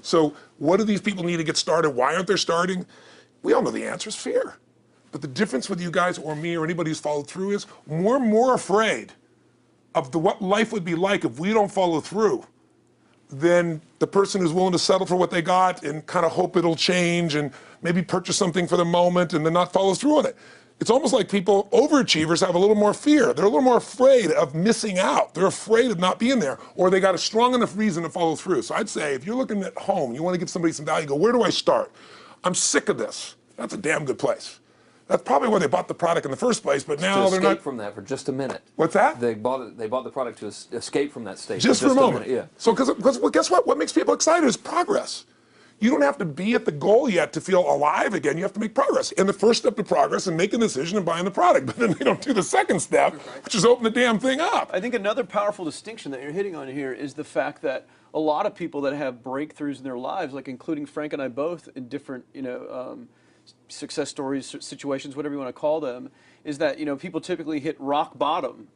So what do these people need to get started? Why aren't they starting? We all know the answer is fear. But the difference with you guys or me or anybody who's followed through is we're more afraid of what life would be like if we don't follow through than the person who's willing to settle for what they got and kind of hope it'll change and maybe purchase something for the moment and then not follow through on it. It's almost like people, overachievers, have a little more fear. They're a little more afraid of missing out. They're afraid of not being there, or they got a strong enough reason to follow through. So I'd say if you're looking at home, you want to give somebody some value, go, where do I start? I'm sick of this. That's a damn good place. That's probably why they bought the product in the first place, but now they're not. To escape from that for just a minute. What's that? They bought the product to escape from that state. Just for a moment. Yeah. So, because well, guess what? What makes people excited is progress. You don't have to be at the goal yet to feel alive again. You have to make progress. And the first step to progress is making a decision and buying the product. But then they don't do the second step, which is open the damn thing up. I think another powerful distinction that you're hitting on here is the fact that a lot of people that have breakthroughs in their lives, like including Frank and I both in different, success stories, situations, whatever you want to call them, is that, people typically hit rock bottom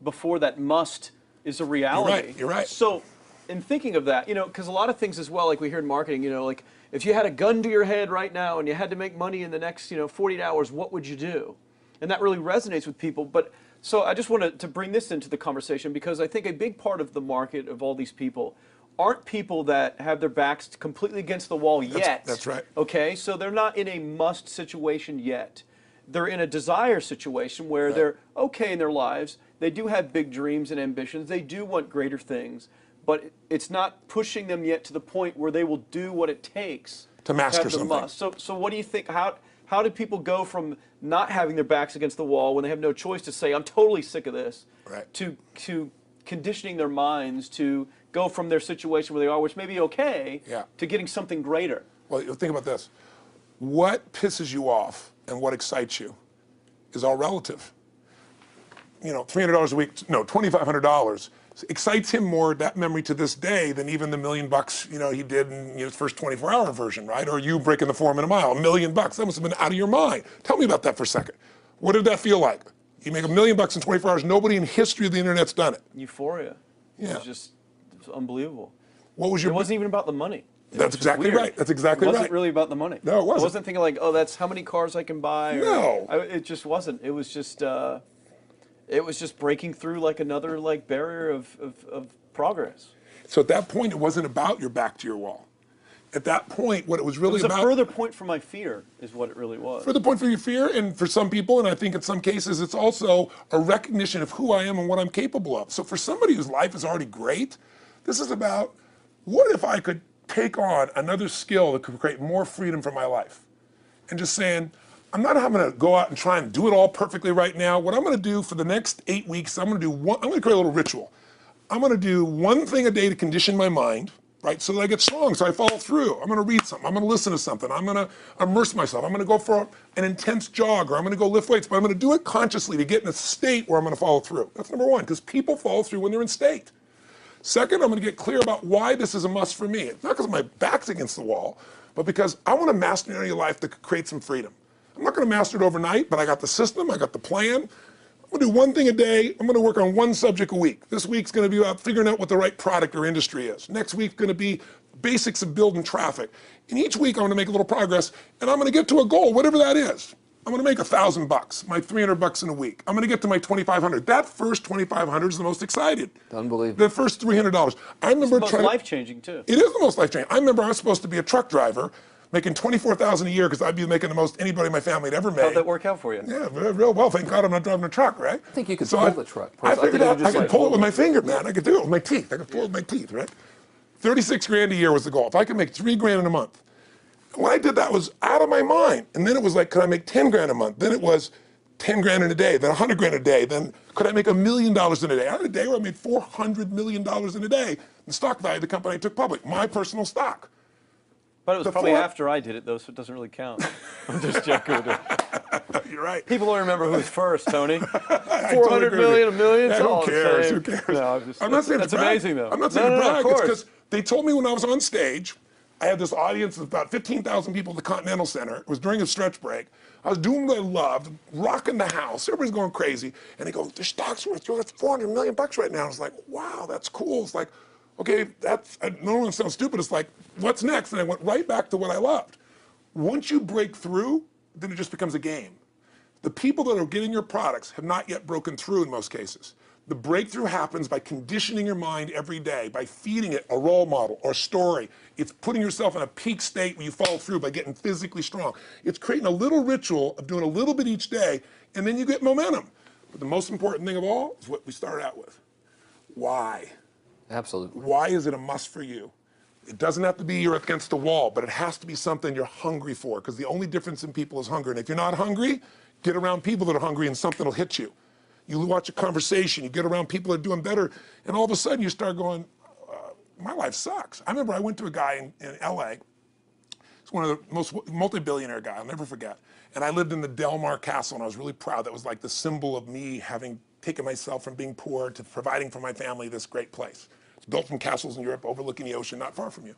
before that must is a reality. You're right. So in thinking of that, because a lot of things as well, like we hear in marketing, like if you had a gun to your head right now and you had to make money in the next, 48 hours, what would you do? And that really resonates with people. But so I just wanted to bring this into the conversation because I think a big part of the market of all these people aren't people that have their backs completely against the wall yet. That's right. Okay, so they're not in a must situation yet. They're in a desire situation where they're okay in their lives. They do have big dreams and ambitions. They do want greater things, but it's not pushing them yet to the point where they will do what it takes to master have the something. must. So what do you think? How do people go from not having their backs against the wall when they have no choice to say, I'm totally sick of this, to conditioning their minds to go from their situation where they are, which may be okay, to getting something greater? Well, think about this. What pisses you off and what excites you is all relative. $300 a week, no, $2,500 excites him more, that memory to this day, than even the $1 million, he did in his first 24-hour version, right? Or you breaking the 4 minute mile, $1 million. That must have been out of your mind. Tell me about that for a second. What did that feel like? You make $1 million in 24 hours. Nobody in history of the internet's done it. Euphoria. Yeah. It was unbelievable. What was your? It wasn't even about the money. That's exactly right. That's exactly right. It wasn't really about the money. No, it wasn't. I wasn't thinking like, oh, that's how many cars I can buy. No. It just wasn't. It was just breaking through like another barrier of progress. So at that point, it wasn't about your back to your wall. At that point, what it was really about... It was a further point for my fear, is what it really was. Further point for your fear, and for some people, and I think in some cases, it's also a recognition of who I am and what I'm capable of. So for somebody whose life is already great, this is about, what if I could take on another skill that could create more freedom for my life? And just saying, I'm not having to go out and try and do it all perfectly right now. What I'm going to do for the next 8 weeks, I'm going to create a little ritual. I'm going to do one thing a day to condition my mind, right, so that I get strong, so I follow through. I'm going to read something. I'm going to listen to something. I'm going to immerse myself. I'm going to go for an intense jog, or I'm going to go lift weights, but I'm going to do it consciously to get in a state where I'm going to follow through. That's number one, because people follow through when they're in state. Second, I'm going to get clear about why this is a must for me. It's not because my back's against the wall, but because I want to master an area of life that could create some freedom. I'm not going to master it overnight, but I got the system, I got the plan. I'm going to do one thing a day. I'm going to work on one subject a week. This week's going to be about figuring out what the right product or industry is. Next week's going to be basics of building traffic. And each week I'm going to make a little progress, and I'm going to get to a goal, whatever that is. I'm going to make $1,000, my $300 in a week. I'm going to get to my $2,500. That first $2,500 is the most excited. Unbelievable. The first $300. I remember it's the most life-changing too. It is the most life-changing. I remember I was supposed to be a truck driver, making $24,000 a year because I'd be making the most anybody in my family had ever made. How'd that work out for you? Yeah, real well. Thank God I'm not driving a truck, right? I think you could pull the truck. I figured out I could pull it with my finger, man. I could do it with my teeth. I could pull it with my teeth, right? 36 grand a year was the goal. If I could make 3 grand in a month. When I did that, it was out of my mind. And then it was like, could I make 10 grand a month? Then it was 10 grand in a day, then 100 grand a day. Then could I make $1 million in a day? I had a day where I made $400 million in a day. The stock value of the company I took public, my personal stock. But it was probably after I did it, though, so it doesn't really count. I'm just joking. You're right. People don't remember who's first, Tony. 400 million, $1 million, it's all who cares? the Who same. cares? No, I'm not saying that's to brag. amazing, though. I'm not saying to brag. of It's course. because they told me when I was on stage, I had this audience of about 15,000 people at the Continental Center. It was during a stretch break. I was doing what I loved, rocking the house. Everybody's going crazy. And they go, the stock's worth $400 million right now. I was like, wow, that's cool. It's like, Okay, no one sounds stupid. It's like, what's next? And I went right back to what I loved. Once you break through, then it just becomes a game. The people that are getting your products have not yet broken through in most cases. The breakthrough happens by conditioning your mind every day, by feeding it a role model or a story. It's putting yourself in a peak state where you follow through by getting physically strong. It's creating a little ritual of doing a little bit each day, and then you get momentum. But the most important thing of all is what we started out with. Why? Absolutely. Why is it a must for you? It doesn't have to be you're against the wall, but it has to be something you're hungry for, because the only difference in people is hunger. And if you're not hungry, get around people that are hungry and something will hit you. You watch a conversation, you get around people that are doing better, and all of a sudden you start going, my life sucks. I remember I went to a guy in LA. He's one of the most multi-billionaire guy, I'll never forget. And I lived in the Del Mar Castle, and I was really proud. That was like the symbol of me having taken myself from being poor to providing for my family this great place. It's built from castles in Europe overlooking the ocean, not far from you.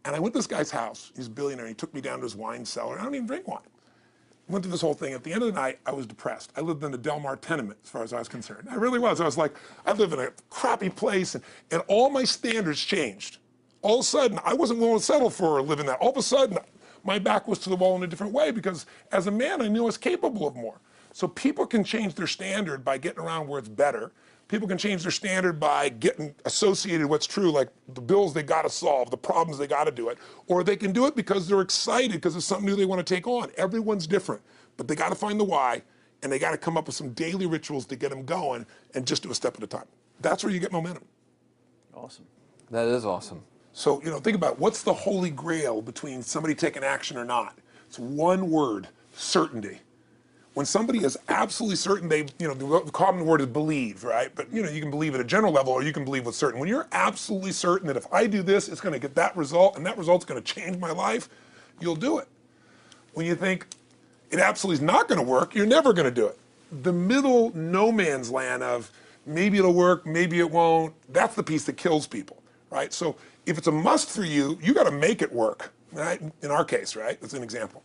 And I went to this guy's house. He's a billionaire. He took me down to his wine cellar. I don't even drink wine. Went through this whole thing. At the end of the night, I was depressed. I lived in the Del Mar tenement, as far as I was concerned. I really was. I was like, I live in a crappy place, and all my standards changed. All of a sudden, I wasn't willing to settle for living that. All of a sudden, my back was to the wall in a different way, because as a man, I knew I was capable of more. So people can change their standard by getting around where it's better. People can change their standard by getting associated with what's true, like the bills they got to solve, the problems they got to do it. Or they can do it because they're excited because it's something new they want to take on. Everyone's different, but they got to find the why, and they got to come up with some daily rituals to get them going, and just do a step at a time. That's where you get momentum. Awesome. That is awesome. So, think about what's the holy grail between somebody taking action or not. It's one word: certainty. When somebody is absolutely certain, the common word is believe, right? But you can believe at a general level, or you can believe with certain. When you're absolutely certain that if I do this, it's going to get that result, and that result's going to change my life, you'll do it. When you think it absolutely is not going to work, you're never going to do it. The middle no man's land of maybe it'll work, maybe it won't, that's the piece that kills people, right? So if it's a must for you, you got to make it work, right? In our case, right? That's an example.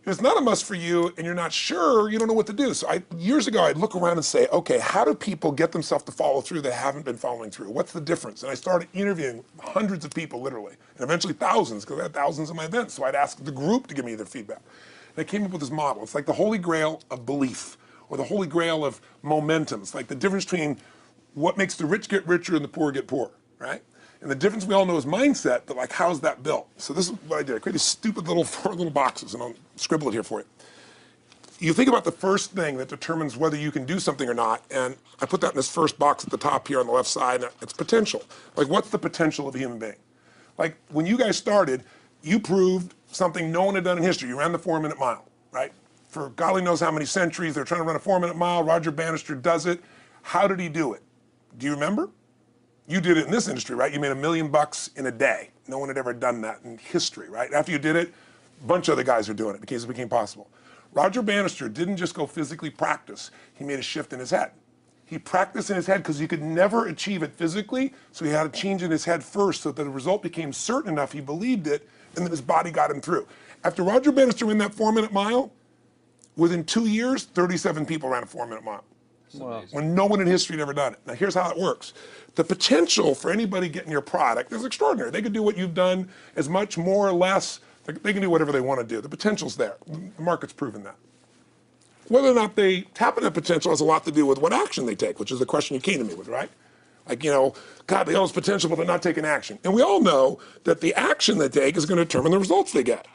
If it's not a must for you and you're not sure, you don't know what to do. So years ago, I'd look around and say, okay, how do people get themselves to follow through that haven't been following through? What's the difference? And I started interviewing hundreds of people, literally, and eventually thousands, because I had thousands of my events. So I'd ask the group to give me their feedback. And I came up with this model. It's like the holy grail of belief, or the holy grail of momentum. It's like the difference between what makes the rich get richer and the poor get poorer, right? And the difference we all know is mindset, but like, how's that built? So this is what I did. I created stupid little 4 little boxes, and I'll scribble it here for you. You think about the first thing that determines whether you can do something or not, and I put that in this first box at the top here on the left side, and it's potential. Like, what's the potential of a human being? Like, when you guys started, you proved something no one had done in history. You ran the 4-minute mile, right? For golly knows how many centuries, they're trying to run a 4-minute mile. Roger Bannister does it. How did he do it? Do you remember? You did it in this industry, right? You made $1 million in a day. No one had ever done that in history, right? After you did it, a bunch of other guys are doing it because it became possible. Roger Bannister didn't just go physically practice. He made a shift in his head. He practiced in his head because he could never achieve it physically, so he had to change in his head first so that the result became certain enough he believed it, and then his body got him through. After Roger Bannister ran that 4-minute mile, within 2 years, 37 people ran a 4-minute mile. Wow. When no one in history had ever done it. Now here's how it works. The potential for anybody getting your product is extraordinary. They could do what you've done as much, more or less. They can do whatever they want to do. The potential's there. The market's proven that. Whether or not they tap into that potential has a lot to do with what action they take, which is the question you came to me with, right? Like, God, they all have potential, but they're not taking action. And we all know that the action they take is going to determine the results they get.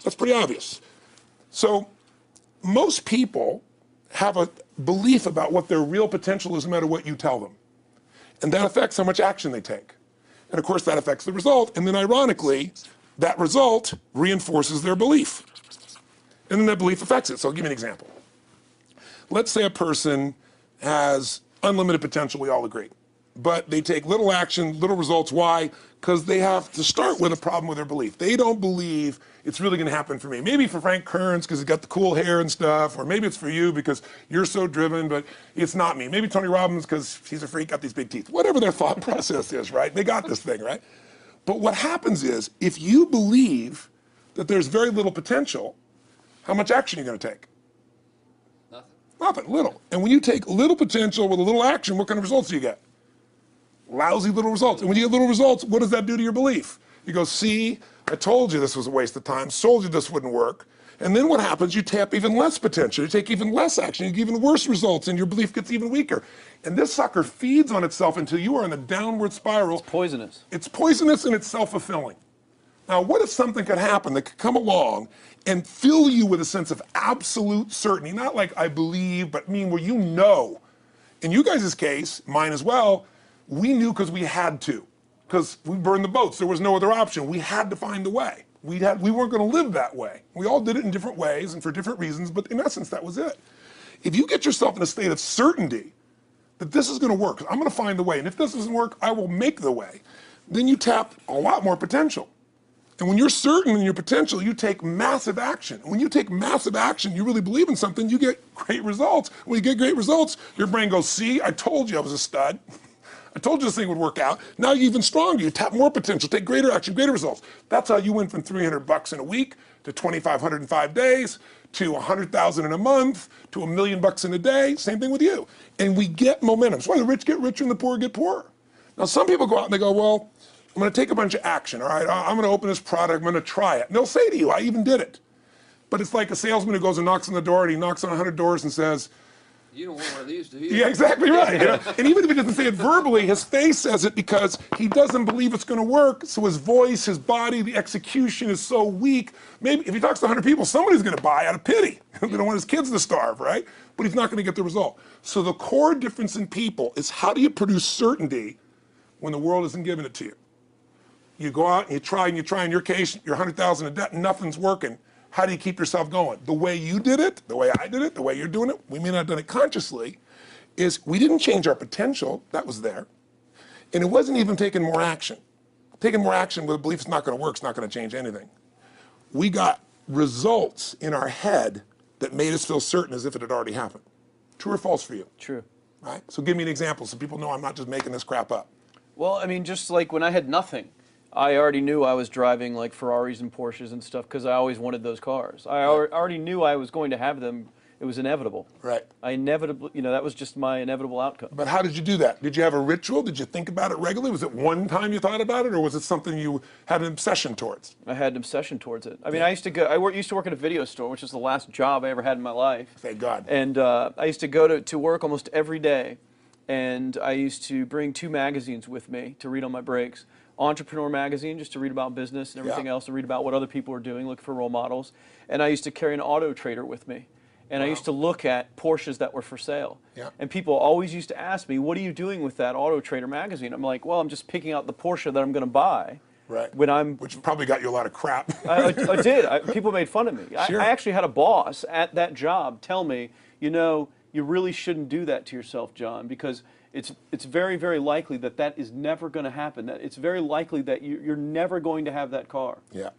That's pretty obvious. So most people have a belief about what their real potential is no matter what you tell them. And that affects how much action they take. And of course that affects the result. And then ironically, that result reinforces their belief. And then that belief affects it. So I'll give you an example. Let's say a person has unlimited potential, we all agree. But they take little action, little results. Why? Because they have to start with a problem with their belief. They don't believe it's really going to happen for me. Maybe for Frank Kearns because he's got the cool hair and stuff, or maybe it's for you because you're so driven, but it's not me. Maybe Tony Robbins because he's a freak, got these big teeth. Whatever their thought process is, right? They got this thing, right? But what happens is, if you believe that there's very little potential, how much action are you going to take? Nothing, little. And when you take little potential with a little action, what kind of results do you get? lousy little results. And when you get little results, what does that do to your belief? You go, see, I told you this was a waste of time, told you this wouldn't work. And then what happens? You tap even less potential. You take even less action. You get even worse results, and your belief gets even weaker. And this sucker feeds on itself until you are in a downward spiral. It's poisonous. It's poisonous and it's self-fulfilling. Now, what if something could happen that could come along and fill you with a sense of absolute certainty? Not like I believe, but mean where you know. In you guys' case, mine as well, we knew because we had to. Because we burned the boats. There was no other option. We had to find a way. We weren't going to live that way. We all did it in different ways and for different reasons, but in essence, that was it. If you get yourself in a state of certainty that this is going to work, I'm going to find the way, and if this doesn't work, I will make the way, then you tap a lot more potential. And when you're certain in your potential, you take massive action. When you take massive action, you really believe in something, you get great results. When you get great results, your brain goes, see, I told you I was a stud. I told you this thing would work out. Now you're even stronger. You tap more potential, take greater action, greater results. That's how you went from $300 in a week to $2,500 in 5 days to $100,000 in a month to $1 million in a day. Same thing with you. And we get momentum. That's why the rich get richer and the poor get poorer. Now some people go out and they go, well, I'm going to take a bunch of action. All right, I'm going to open this product. I'm going to try it. And they'll say to you, I even did it. But it's like a salesman who goes and knocks on the door and he knocks on 100 doors and says, You don't want one of these, do you? yeah, exactly right. You know? And even if he doesn't say it verbally, his face says it because he doesn't believe it's going to work. So his voice, his body, the execution is so weak. Maybe if he talks to 100 people, somebody's going to buy out of pity. They don't want his kids to starve, right? But he's not going to get the result. So the core difference in people is how do you produce certainty when the world isn't giving it to you? You go out and you try, in your case, you're 100,000 in debt, nothing's working. How do you keep yourself going? The way you did it, the way I did it, the way you're doing it, we may not have done it consciously, is we didn't change our potential, that was there. And it wasn't even taking more action. Taking more action with a belief it's not gonna work, it's not gonna change anything. We got results in our head that made us feel certain as if it had already happened. True or false for you? True. Right? So give me an example so people know I'm not just making this crap up. Well, I mean, just like when I had nothing, I already knew I was driving like Ferraris and Porsches and stuff because I always wanted those cars. I already knew I was going to have them. It was inevitable. Right. I inevitably, that was just my inevitable outcome. But how did you do that? Did you have a ritual? Did you think about it regularly? Was it one time you thought about it, or was it something you had an obsession towards? I had an obsession towards it. I mean, I used to work at a video store, which is the last job I ever had in my life. Thank God. And I used to go to work almost every day, and I used to bring 2 magazines with me to read on my breaks. Entrepreneur magazine, just to read about business and everything else, to read about what other people are doing, look for role models. And I used to carry an auto trader with me. And I used to look at Porsches that were for sale. Yeah. And people always used to ask me, what are you doing with that Auto Trader magazine? I'm like, well, I'm just picking out the Porsche that I'm going to buy. Right. Which probably got you a lot of crap. I did. People made fun of me. Sure. I actually had a boss at that job tell me, you really shouldn't do that to yourself, John, because it's very, very likely that is never going to happen. That it's very likely that you're never going to have that car. Yeah.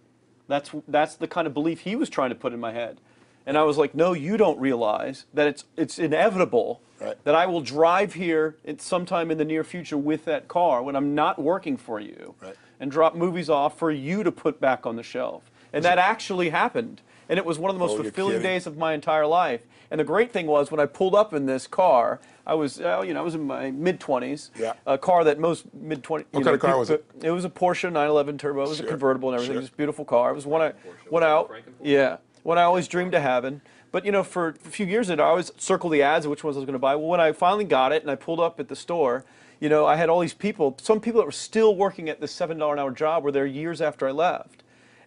That's the kind of belief he was trying to put in my head. And I was like, no, you don't realize that it's inevitable that I will drive here sometime in the near future with that car when I'm not working for you and drop movies off for you to put back on the shelf. And that actually happened. And it was one of the most fulfilling days of my entire life. And the great thing was when I pulled up in this car, I was in my mid-20s. Yeah. A car that most mid-20s. What kind of car was it? It was a Porsche 911 Turbo. It was a convertible and everything. It was a beautiful car. It was one I always dreamed of having. But for a few years I always circled the ads of which ones I was going to buy. Well, when I finally got it and I pulled up at the store, I had all these people. Some people that were still working at this $7 an hour job were there years after I left.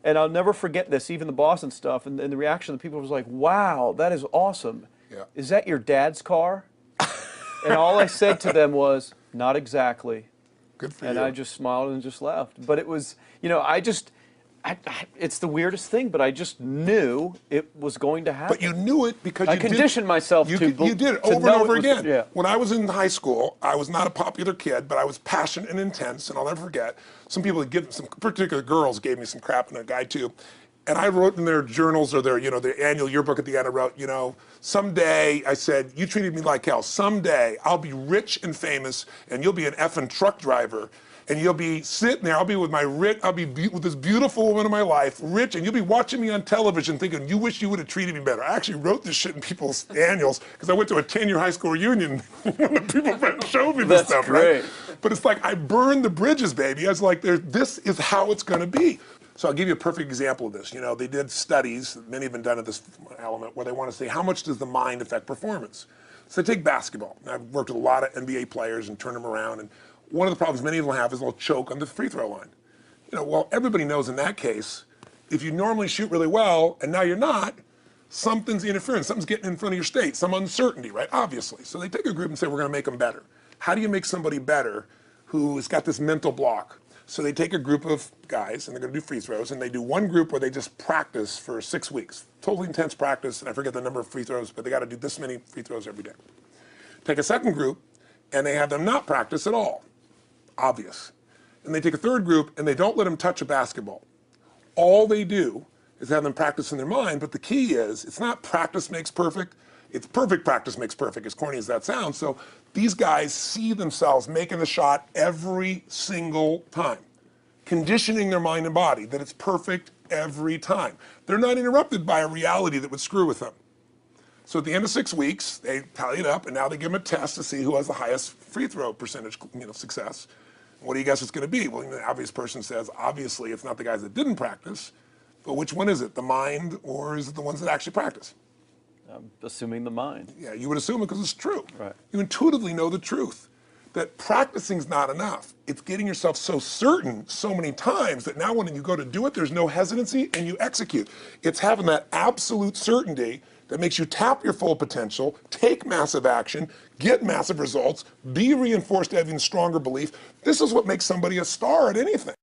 And I'll never forget this, even the boss and stuff, and the reaction of the people was like, wow, that is awesome. Yeah. Is that your dad's car? And all I said to them was, not exactly. Good for you. And I just smiled and just left. But it was, it's the weirdest thing, but I just knew it was going to happen. But you knew it because I conditioned myself you did it over and over again. Yeah. When I was in high school, I was not a popular kid, but I was passionate and intense, and I'll never forget. Some particular girls gave me some crap, and a guy too. And I wrote in their journals or their annual yearbook at the end, I wrote, someday, I said, you treated me like hell. Someday I'll be rich and famous, and you'll be an effing truck driver. And you'll be sitting there, I'll be with with this beautiful woman of my life, rich, and you'll be watching me on television thinking, you wish you would have treated me better. I actually wrote this shit in people's annuals because I went to a 10-year high school reunion when the people showed me this That's stuff, great. right? But it's like, I burned the bridges, baby. I was like, this is how it's gonna be. So I'll give you a perfect example of this. You know, they did studies, many have been done at this element, where they want to say, how much does the mind affect performance? So take basketball. I've worked with a lot of NBA players and turned them around, and one of the problems many of them have is they'll choke on the free throw line. You know, well, everybody knows in that case, if you normally shoot really well and now you're not, something's interfering, something's getting in front of your state, some uncertainty, right? Obviously. So they take a group and say, we're going to make them better. How do you make somebody better who's got this mental block? So they take a group of guys and they're going to do free throws, and they do one group where they just practice for 6 weeks. Totally intense practice, and I forget the number of free throws, but they got to do this many free throws every day. Take a second group, and they have them not practice at all. Obvious. And they take a third group and they don't let them touch a basketball. All they do is have them practice in their mind, but the key is, it's not practice makes perfect, it's perfect practice makes perfect, as corny as that sounds. So these guys see themselves making the shot every single time, conditioning their mind and body that it's perfect every time. They're not interrupted by a reality that would screw with them. So at the end of 6 weeks, they tally it up, and now they give them a test to see who has the highest free throw percentage, success. What do you guess it's going to be? Well, the obvious person says, obviously, it's not the guys that didn't practice, but which one is it? The mind, or is it the ones that actually practice? I'm assuming the mind. Yeah, you would assume it because it's true. Right. You intuitively know the truth, that practicing's not enough. It's getting yourself so certain so many times that now when you go to do it, there's no hesitancy and you execute. It's having that absolute certainty that makes you tap your full potential, take massive action, get massive results, be reinforced to having stronger belief. This is what makes somebody a star at anything.